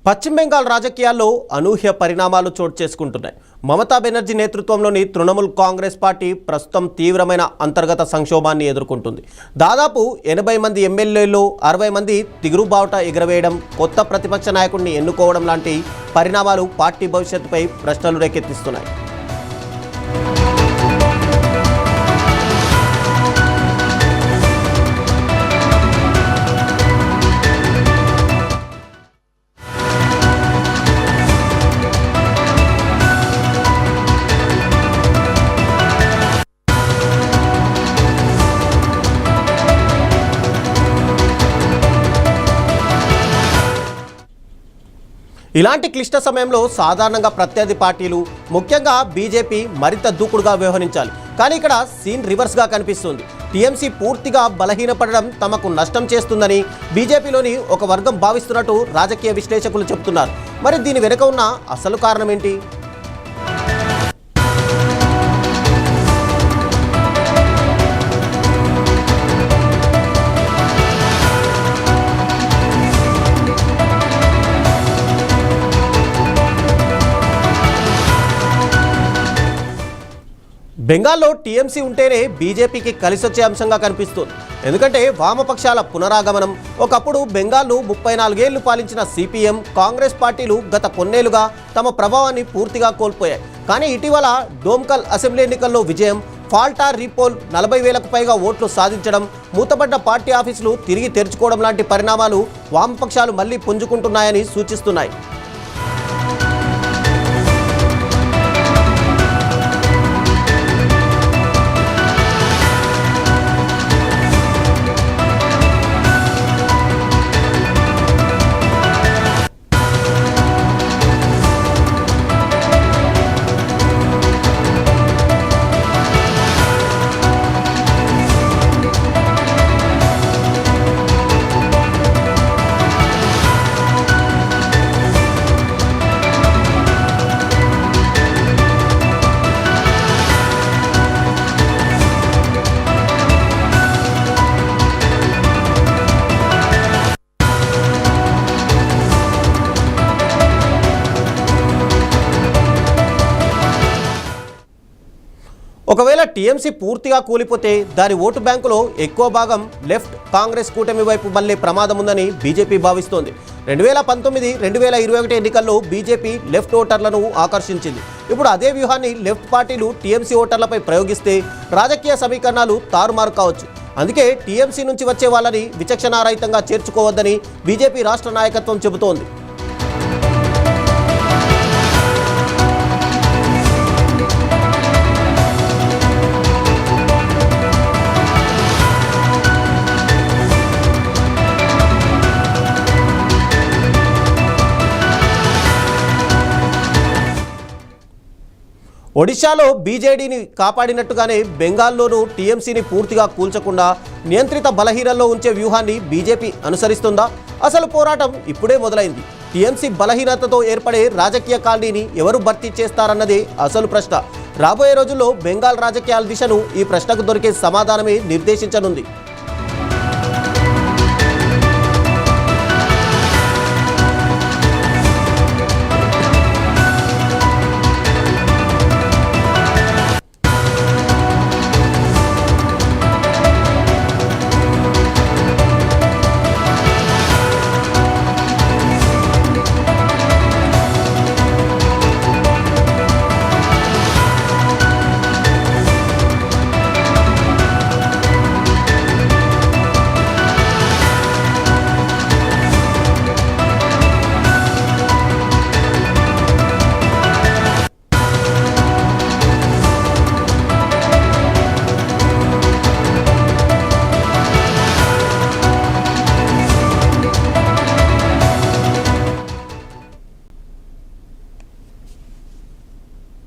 పశ్చిమ బెంగాల్ రాజకీయాల్లో అనూహ్య పరిణామాలు చోటు చేసుకుంటున్నాయి. మమతా బెనర్జీ నేతృత్వంలోని తృణమూల్ కాంగ్రెస్ పార్టీ ప్రస్తుతం తీవ్రమైన అంతర్గత సంక్షోభాన్ని ఎదుర్కొంటుంది. దాదాపు 80 మంది ఎమ్మెల్యేలు 60 మంది తిగురుబావుట ఎగరవేయడం, కొత్త ప్రతిపక్ష నాయకుడిని ఎన్నుకోవడం లాంటి పరిణామాలు పార్టీ భవిష్యత్తుపై ప్రశ్నలు రేకెత్తిస్తున్నాయి. ఇలాంటి క్లిష్ట సమయంలో సాధారణంగా ప్రత్యర్థి పార్టీలు, ముఖ్యంగా బీజేపీ మరింత దూకుడుగా వ్యవహరించాలి. కానీ ఇక్కడ సీన్ రివర్స్గా కనిపిస్తుంది. టీఎంసీ పూర్తిగా బలహీనపడడం తమకు నష్టం చేస్తుందని బీజేపీలోని ఒక వర్గం భావిస్తున్నట్టు రాజకీయ విశ్లేషకులు చెబుతున్నారు. మరి దీని వెనుక ఉన్న అసలు కారణం ఏంటి? బెంగాల్లో టీఎంసీ ఉంటేనే బీజేపీకి కలిసొచ్చే అంశంగా కనిపిస్తుంది. ఎందుకంటే వామపక్షాల పునరాగమనం, ఒకప్పుడు బెంగాల్ను 34 ఏళ్లు పాలించిన సిపిఎం, కాంగ్రెస్ పార్టీలు గత కొన్నేళ్లుగా తమ ప్రభావాన్ని పూర్తిగా కోల్పోయాయి. కానీ ఇటీవల డోమ్కల్ అసెంబ్లీ ఎన్నికల్లో విజయం, ఫాల్టా రీపోల్ 40,000కు పైగా ఓట్లు సాధించడం, మూతపడ్డ పార్టీ ఆఫీసులు తిరిగి తెరుచుకోవడం లాంటి పరిణామాలు వామపక్షాలు మళ్లీ పుంజుకుంటున్నాయని సూచిస్తున్నాయి. ఒకవేళ టీఎంసీ పూర్తిగా కూలిపోతే దాని ఓటు బ్యాంకులో ఎక్కువ భాగం లెఫ్ట్ కాంగ్రెస్ కూటమి వైపు మళ్లే ప్రమాదం ఉందని బీజేపీ భావిస్తోంది. 2019-2021 ఎన్నికల్లో బీజేపీ లెఫ్ట్ ఓటర్లను ఆకర్షించింది. ఇప్పుడు అదే వ్యూహాన్ని లెఫ్ట్ పార్టీలు టీఎంసీ ఓటర్లపై ప్రయోగిస్తే రాజకీయ సమీకరణాలు తారుమారు కావచ్చు. అందుకే టీఎంసీ నుంచి వచ్చే వాళ్ళని విచక్షణారహితంగా చేర్చుకోవద్దని బీజేపీ రాష్ట్ర నాయకత్వం చెబుతోంది. ఒడిశాలో బీజేడీని కాపాడినట్టుగానే బెంగాల్లోనూ టీఎంసీని పూర్తిగా కూల్చకుండా నియంత్రిత బలహీనల్లో ఉంచే వ్యూహాన్ని బీజేపీ అనుసరిస్తుందా? అసలు పోరాటం ఇప్పుడే మొదలైంది. టీఎంసీ బలహీనతతో ఏర్పడే రాజకీయ కాలనీని ఎవరు భర్తీ చేస్తారన్నదే అసలు ప్రశ్న. రాబోయే రోజుల్లో బెంగాల్ రాజకీయాల దిశను ఈ ప్రశ్నకు దొరికే సమాధానమే నిర్దేశించనుంది.